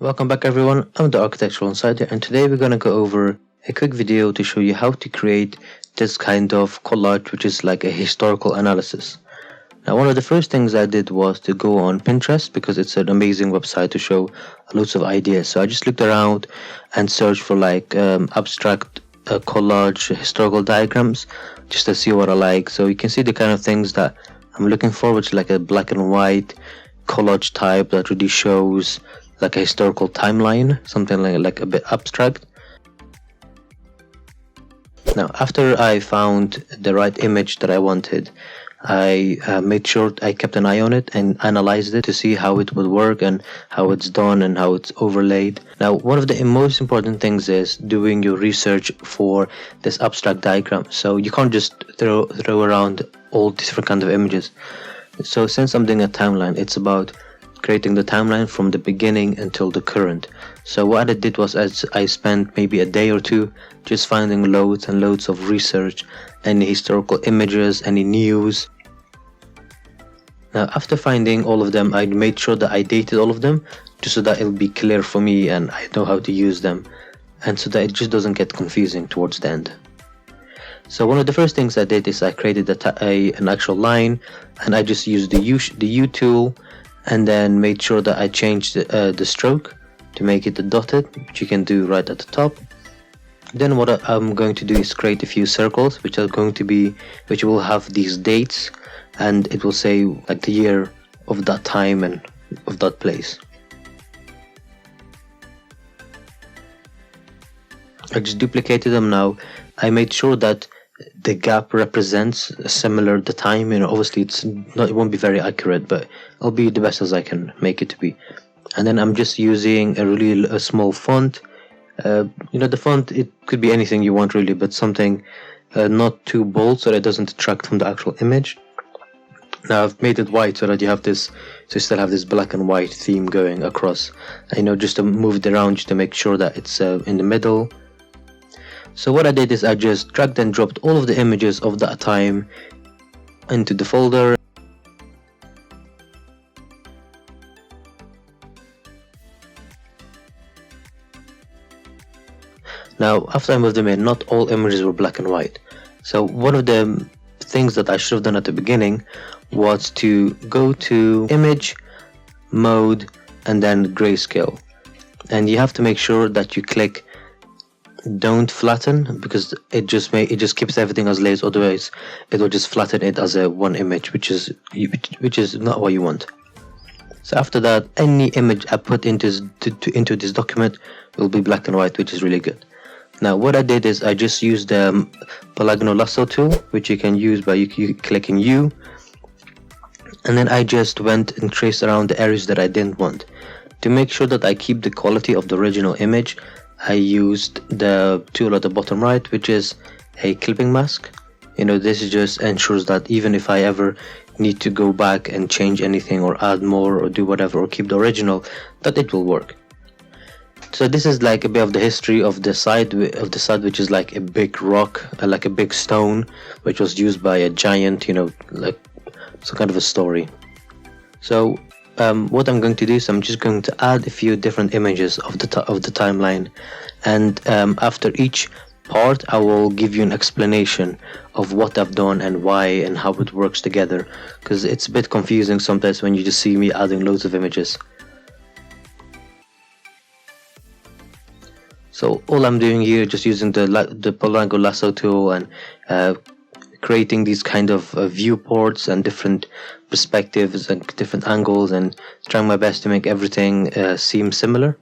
Welcome back everyone, I'm the Architectural Insider and today we're going to go over a quick video to show you how to create this kind of collage, which is like a historical analysis. Now one of the first things I did was to go on Pinterest because it's an amazing website to show loads of ideas. So I just looked around and searched for abstract collage historical diagrams just to see what I like. So you can see the kind of things that I'm looking for, which is like a black and white collage type that really shows like a historical timeline, something like a bit abstract. Now after I found the right image that I wanted, I made sure I kept an eye on it and analyzed it to see how it would work and how it's done and how it's overlaid. Now one of the most important things is doing your research for this abstract diagram. So you can't just throw around all different kinds of images. So since I'm doing a timeline, it's about creating the timeline from the beginning until the current. So what I did was I spent maybe a day or two just finding loads and loads of research, any historical images, any news. Now after finding all of them, I made sure that I dated all of them just so that it'll be clear for me and I know how to use them, and so that it just doesn't get confusing towards the end. So one of the first things I did is I created an actual line, and I just used the U tool and then made sure that I changed the stroke to make it dotted, which you can do right at the top. Then what I'm going to do is create a few circles which will have these dates, and it will say like the year of that time and of that place. I just duplicated them. Now I made sure that the gap represents the time. Obviously it won't be very accurate, but I'll be the best as I can make it to be. And then I'm just using a small font. The font, it could be anything you want really, but something not too bold so that it doesn't detract from the actual image. Now I've made it white so that you still have this black and white theme going across. Just to move it around just to make sure that it's in the middle. So what I did is I just dragged and dropped all of the images of that time into the folder. Now after I moved them in, not all images were black and white. So one of the things that I should have done at the beginning was to go to image, mode, and then grayscale. And you have to make sure that you click don't flatten, because it just keeps everything as layers, otherwise it will just flatten it as a one image, which is not what you want. So after that, any image I put into this document will be black and white, which is really good. Now what I did is I just used the polygonal lasso tool, which you can use by you clicking U, and then I just went and traced around the areas that I didn't want. To make sure that I keep the quality of the original image, I used the tool at the bottom right, which is a clipping mask. This just ensures that even if I ever need to go back and change anything or add more or do whatever or keep the original, that it will work. So this is like a bit of the history of the side, which is like a big rock, like a big stone, which was used by a giant, like some kind of a story. So what I'm going to do is I'm just going to add a few different images of the timeline, and after each part I will give you an explanation of what I've done and why and how it works together, because it's a bit confusing sometimes when you just see me adding loads of images. So all I'm doing here, just using the polygonal lasso tool and creating these kind of viewports and different perspectives and different angles, and trying my best to make everything seem similar.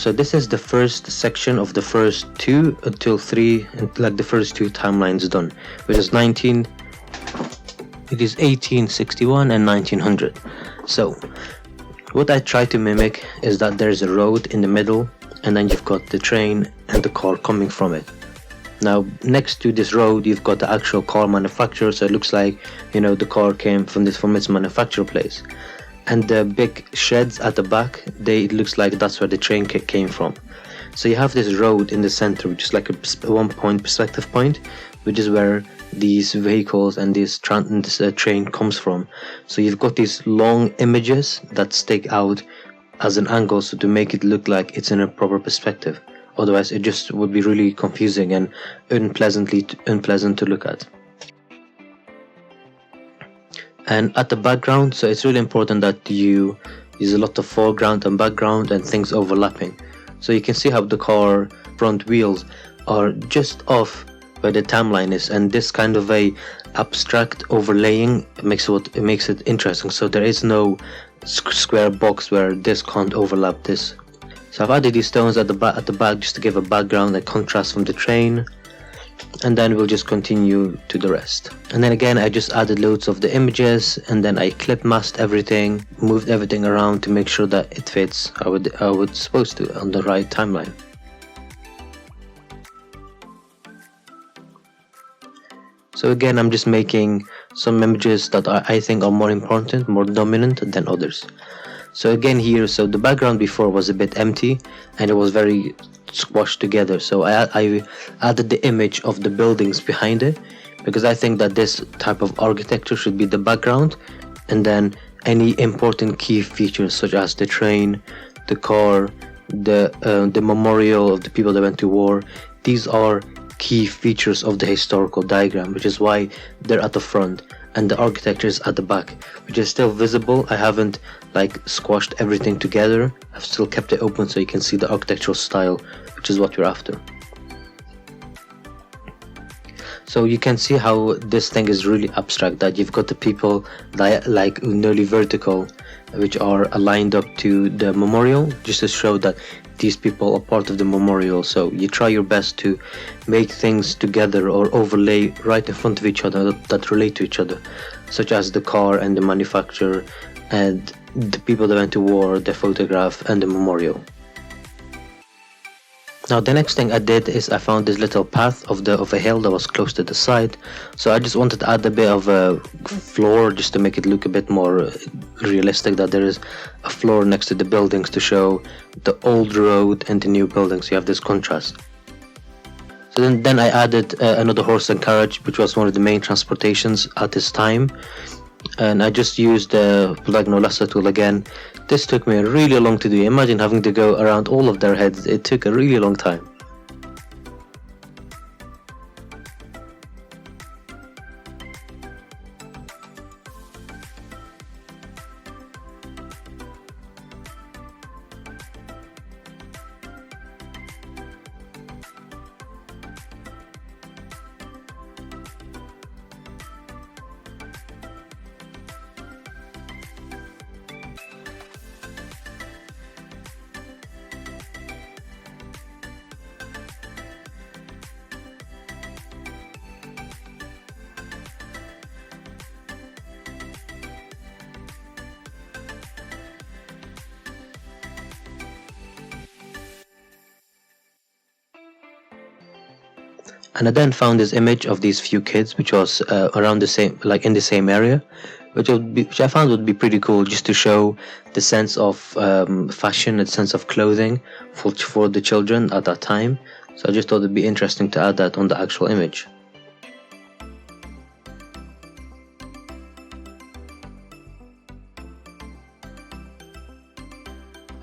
So this is the first section of the first 2 until 3, and like the first 2 timelines done, which is 1861 and 1900. So what I try to mimic is that there's a road in the middle, and then you've got the train and the car coming from it. Now next to this road you've got the actual car manufacturer, so it looks like, you know, the car came from its manufacturer place. And the big sheds at the back, it looks like that's where the train came from. So you have this road in the center, which is like a 1 point perspective point, which is where these vehicles and this train comes from. So you've got these long images that stick out as an angle, so to make it look like it's in a proper perspective. Otherwise it just would be really confusing and unpleasant to look at. And at the background, so it's really important that you use a lot of foreground and background and things overlapping. So you can see how the car front wheels are just off where the timeline is, and this kind of a abstract overlaying makes it interesting. So there is no square box where this can't overlap this. So I've added these stones at the back just to give a background and contrast from the train, and then we'll just continue to the rest. And then again I just added loads of the images, and then I clip masked everything, moved everything around to make sure that it fits how it's supposed to on the right timeline. So again, I'm just making some images that I think are more important, more dominant than others. So again here, so the background before was a bit empty and it was very squashed together. So I added the image of the buildings behind it, because I think that this type of architecture should be the background, and then any important key features such as the train, the car, the memorial of the people that went to war. These are key features of the historical diagram, which is why they're at the front, and the architecture is at the back, which is still visible. I haven't like squashed everything together. I've still kept it open so you can see the architectural style, which is what we're after. So you can see how this thing is really abstract, that you've got the people that like nearly vertical, which are aligned up to the memorial, just to show that these people are part of the memorial. So you try your best to make things together or overlay right in front of each other that relate to each other, such as the car and the manufacturer and the people that went to war, the photograph and the memorial. Now the next thing I did is I found this little path of a hill that was close to the side, so I just wanted to add a bit of a floor just to make it look a bit more realistic, that there is a floor next to the buildings to show the old road and the new buildings. So you have this contrast. So then I added another horse and carriage, which was one of the main transportations at this time, and I just used the polygonal lasso tool again. This took me really long to do. Imagine having to go around all of their heads. It took a really long time. And I then found this image of these few kids, which was around the same, like in the same area, which I found would be pretty cool, just to show the sense of fashion, the sense of clothing for the children at that time. So I just thought it'd be interesting to add that on the actual image.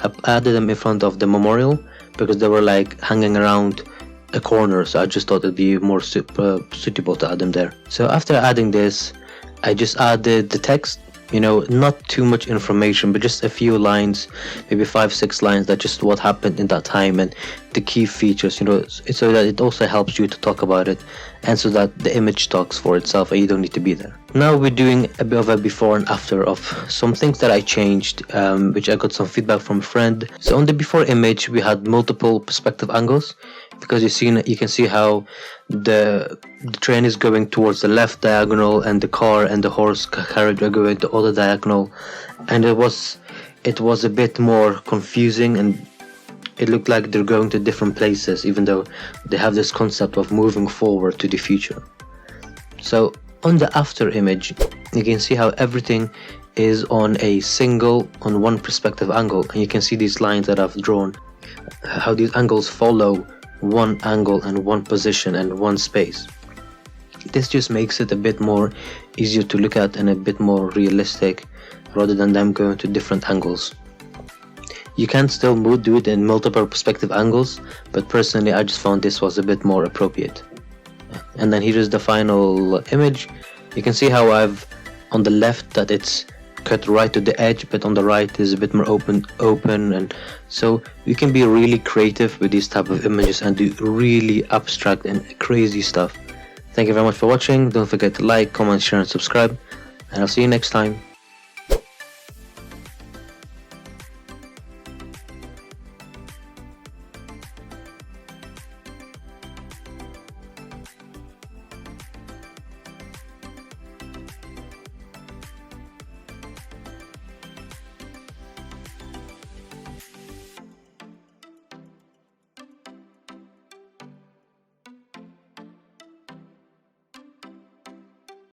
I added them in front of the memorial because they were like hanging around a corner, so I just thought it'd be more suitable to add them there. So after adding this, I just added the text, you know, not too much information, but just a few lines, maybe 5-6 lines, that just what happened in that time and the key features, you know, so that it also helps you to talk about it and so that the image talks for itself and you don't need to be there. Now we're doing a bit of a before and after of some things that I changed, which I got some feedback from a friend. So on the before image we had multiple perspective angles, because you can see how the train is going towards the left diagonal and the car and the horse carriage are going to other diagonal, and it was a bit more confusing, and it looked like they're going to different places even though they have this concept of moving forward to the future. So on the after image you can see how everything is on one perspective angle, and you can see these lines that I've drawn, how these angles follow one angle and one position and one space. This just makes it a bit more easier to look at and a bit more realistic, rather than them going to different angles. You can still do it in multiple perspective angles, but personally I just found this was a bit more appropriate. And then here is the final image. You can see how I've on the left that it's cut right to the edge, but on the right is a bit more open, and so you can be really creative with these type of images and do really abstract and crazy stuff. Thank you very much for watching. Don't forget to like, comment, share and subscribe, and I'll see you next time.